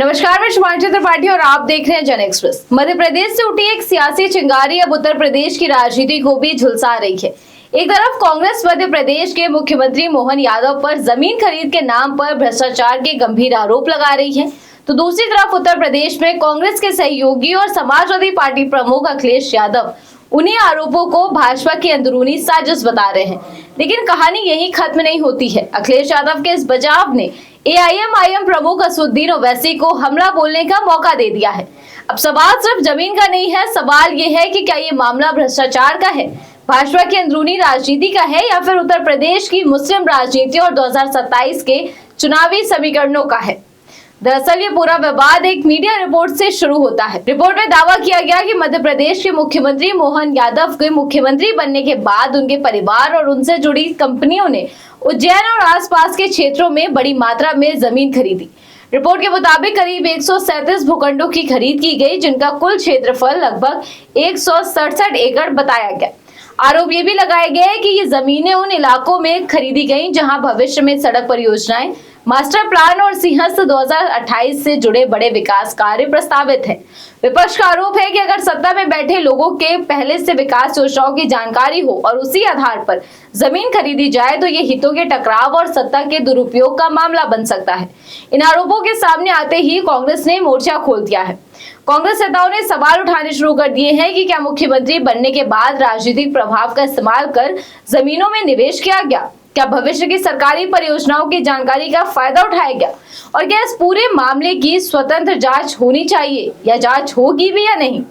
नमस्कार, मैं शुभांशु त्रिपाठी और आप देख रहे हैं जन एक्सप्रेस। मध्य प्रदेश से उठी एक सियासी चिंगारी अब उत्तर प्रदेश की राजनीति को भी झुलसा रही है। एक तरफ कांग्रेस मध्य प्रदेश के मुख्यमंत्री मोहन यादव पर जमीन खरीद के नाम पर भ्रष्टाचार के गंभीर आरोप लगा रही है, तो दूसरी तरफ उत्तर प्रदेश में कांग्रेस के सहयोगी और समाजवादी पार्टी प्रमुख अखिलेश यादव उन्हीं आरोपों को भाजपा की अंदरूनी साजिश बता रहे हैं। लेकिन कहानी यही खत्म नहीं होती है। अखिलेश यादव के इस बचाव ने एआईएमआईएम प्रमुख असदुद्दीन ओवैसी को हमला बोलने का मौका दे दिया है। अब सवाल सिर्फ जमीन का नहीं है, सवाल ये है कि क्या ये मामला भ्रष्टाचार का है, भाजपा की अंदरूनी राजनीति का है, या फिर उत्तर प्रदेश की मुस्लिम राजनीति और 2027 के चुनावी समीकरणों का है। दरअसल ये पूरा विवाद एक मीडिया रिपोर्ट से शुरू होता है। रिपोर्ट में दावा किया गया कि मध्य प्रदेश के मुख्यमंत्री मोहन यादव के मुख्यमंत्री बनने के बाद उनके परिवार और उनसे जुड़ी कंपनियों ने उज्जैन और आसपास के क्षेत्रों में बड़ी मात्रा में जमीन खरीदी। रिपोर्ट के मुताबिक करीब 137 भूखंडों की खरीद की गई, जिनका कुल क्षेत्रफल लगभग 167 एकड़ बताया गया। आरोप ये भी लगाए गए कि ये जमीनें उन इलाकों में खरीदी गईं जहां भविष्य में सड़क परियोजनाएं, मास्टर प्लान और सिंहस्थ 2028 से जुड़े बड़े विकास कार्य प्रस्तावित हैं। विपक्ष का आरोप है कि अगर सत्ता में बैठे लोगों के पहले से विकास योजनाओं की जानकारी हो और उसी आधार पर जमीन खरीदी जाए तो ये हितों के टकराव और सत्ता के दुरुपयोग का मामला बन सकता है। इन आरोपों के सामने आते ही कांग्रेस ने मोर्चा खोल दिया है। कांग्रेस नेताओं ने सवाल उठाने शुरू कर दिए हैं कि क्या मुख्यमंत्री बनने के बाद राजनीतिक प्रभाव का इस्तेमाल कर जमीनों में निवेश किया गया, क्या भविष्य की सरकारी परियोजनाओं की जानकारी का फायदा उठाया गया, और क्या इस पूरे मामले की स्वतंत्र जांच होनी चाहिए या जांच होगी भी या नहीं।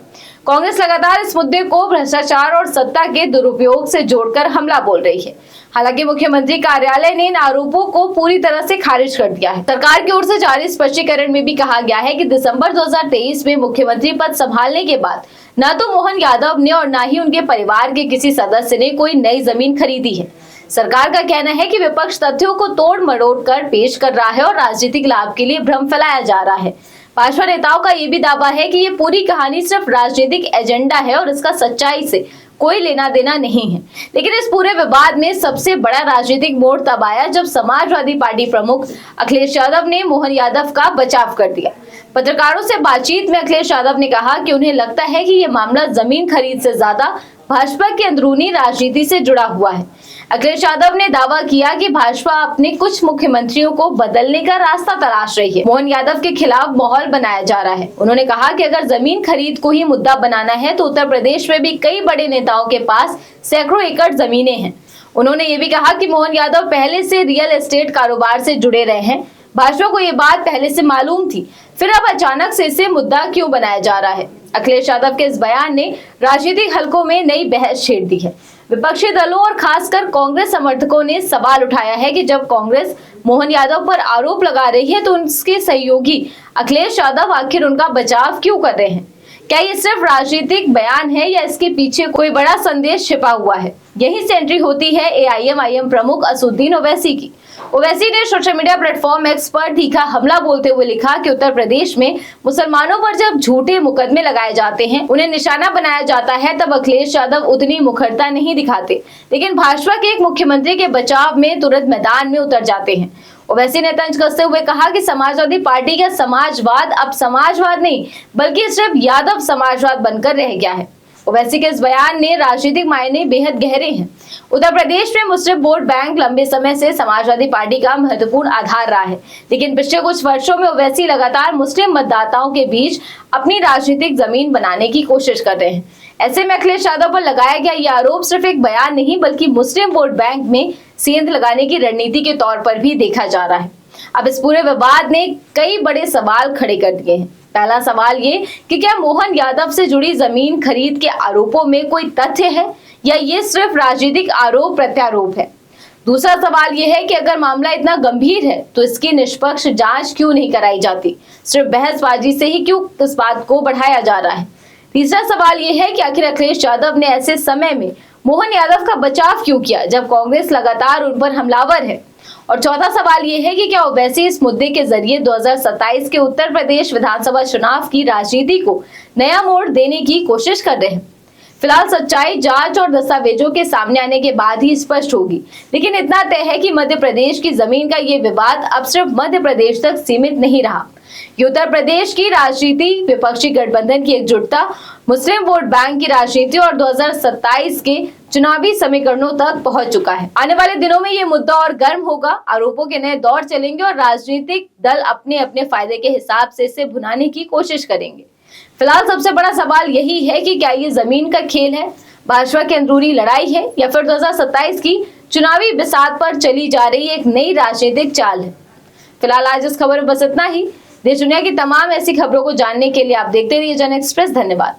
कांग्रेस लगातार इस मुद्दे को भ्रष्टाचार और सत्ता के दुरुपयोग से जोड़कर हमला बोल रही है। हालांकि मुख्यमंत्री कार्यालय ने इन आरोपों को पूरी तरह से खारिज कर दिया है। सरकार की ओर से जारी स्पष्टीकरण में भी कहा गया है कि दिसंबर 2023 में मुख्यमंत्री पद संभालने के बाद न तो मोहन यादव ने और न ही उनके परिवार के किसी सदस्य ने कोई नई जमीन खरीदी है। सरकार का कहना है कि विपक्ष तथ्यों को तोड़ मरोड़ कर पेश कर रहा है और राजनीतिक लाभ के लिए भ्रम फैलाया जा रहा है। भाजपा नेताओं का ये भी दावा है कि ये पूरी कहानी सिर्फ राजनीतिक एजेंडा है और इसका सच्चाई से कोई लेना देना नहीं है। लेकिन इस पूरे विवाद में सबसे बड़ा राजनीतिक मोड़ तब आया जब समाजवादी पार्टी प्रमुख अखिलेश यादव ने मोहन यादव का बचाव कर दिया। पत्रकारों से बातचीत में अखिलेश यादव ने कहा कि उन्हें लगता है कि ये मामला जमीन खरीद से ज्यादा भाजपा की अंदरूनी राजनीति से जुड़ा हुआ है। अखिलेश यादव ने दावा किया कि भाजपा अपने कुछ मुख्यमंत्रियों को बदलने का रास्ता तलाश रही है। मोहन यादव के खिलाफ माहौल बनाया जा रहा है। उन्होंने कहा कि अगर जमीन खरीद को ही मुद्दा बनाना है तो उत्तर प्रदेश में भी कई बड़े नेताओं के पास सैकड़ों एकड़ जमीनें हैं। उन्होंने ये भी कहा कि मोहन यादव पहले से रियल एस्टेट कारोबार से जुड़े रहे हैं। भाजपा को ये बात पहले से मालूम थी, फिर अब अचानक से इसे मुद्दा क्यों बनाया जा रहा है। अखिलेश यादव के इस बयान ने राजनीतिक हलकों में नई बहस छेड़ दी है। विपक्षी दलों और खासकर कांग्रेस समर्थकों ने सवाल उठाया है कि जब कांग्रेस मोहन यादव पर आरोप लगा रही है तो उनके सहयोगी अखिलेश यादव आखिर उनका बचाव क्यों कर रहे हैं। क्या ये सिर्फ राजनीतिक बयान है या इसके पीछे कोई बड़ा संदेश छिपा हुआ है। यहीं से एंट्री होती है एआईएमआईएम प्रमुख असदुद्दीन ओवैसी की। ओवैसी ने सोशल मीडिया प्लेटफॉर्म एक्स पर तीखा हमला बोलते हुए लिखा कि उत्तर प्रदेश में मुसलमानों पर जब झूठे मुकदमे लगाए जाते हैं, उन्हें निशाना बनाया जाता है, तब अखिलेश यादव उतनी मुखरता नहीं दिखाते, लेकिन भाजपा के एक मुख्यमंत्री के बचाव में तुरंत मैदान में उतर जाते हैं। ओवैसी ने तंज कसते हुए कहा कि समाजवादी पार्टी का समाजवाद अब समाजवाद नहीं बल्कि सिर्फ यादव समाजवाद बनकर रह गया है। ओवैसी के इस बयान ने राजनीतिक मायने बेहद गहरे हैं। उत्तर प्रदेश में मुस्लिम वोट बैंक लंबे समय से समाजवादी पार्टी का महत्वपूर्ण आधार रहा है, लेकिन पिछले कुछ वर्षों में ओवैसी लगातार मुस्लिम मतदाताओं के बीच अपनी राजनीतिक जमीन बनाने की कोशिश कर रहे हैं। ऐसे में अखिलेश यादव पर लगाया गया ये आरोप सिर्फ एक बयान नहीं बल्कि मुस्लिम वोट बैंक में सेंध लगाने की रणनीति के तौर पर भी देखा जा रहा है। अब इस पूरे विवाद ने कई बड़े सवाल खड़े कर दिए हैं। पहला सवाल ये कि क्या मोहन यादव से जुड़ी जमीन खरीद के आरोपों में कोई तथ्य है या ये सिर्फ राजनीतिक आरोप प्रत्यारोप है। दूसरा सवाल ये है कि अगर मामला इतना गंभीर है तो इसकी निष्पक्ष जांच क्यों नहीं कराई जाती, सिर्फ बहसबाजी से ही क्यों इस बात को बढ़ाया जा रहा है। तीसरा सवाल ये है कि आखिर अखिलेश यादव ने ऐसे समय में मोहन यादव का बचाव क्यों किया जब कांग्रेस लगातार उन पर हमलावर है। और चौथा सवाल ये है कि क्या ओवैसी इस मुद्दे के जरिए 2027 के उत्तर प्रदेश विधानसभा चुनाव की राजनीति को नया मोड़ देने की कोशिश कर रहे हैं। फिलहाल सच्चाई जांच और दस्तावेजों के सामने आने के बाद ही स्पष्ट होगी, लेकिन इतना तय है कि मध्य प्रदेश की जमीन का ये विवाद अब सिर्फ मध्य प्रदेश तक सीमित नहीं रहा। ये उत्तर प्रदेश की राजनीति, विपक्षी गठबंधन की एकजुटता, मुस्लिम वोट बैंक की राजनीति और 2027 के चुनावी समीकरणों तक पहुंच चुका है। आने वाले दिनों में ये मुद्दा और गर्म होगा, आरोपों के नए दौर चलेंगे और राजनीतिक दल अपने अपने फायदे के हिसाब से इसे भुनाने की कोशिश करेंगे। फिलहाल सबसे बड़ा सवाल यही है कि क्या ये जमीन का खेल है, भाजपा की अंदरूनी लड़ाई है या फिर 2027 की चुनावी बिसात पर चली जा रही एक नई राजनीतिक चाल है। फिलहाल आज इस खबर में बस इतना ही। देश दुनिया की तमाम ऐसी खबरों को जानने के लिए आप देखते रहिए जन एक्सप्रेस। धन्यवाद।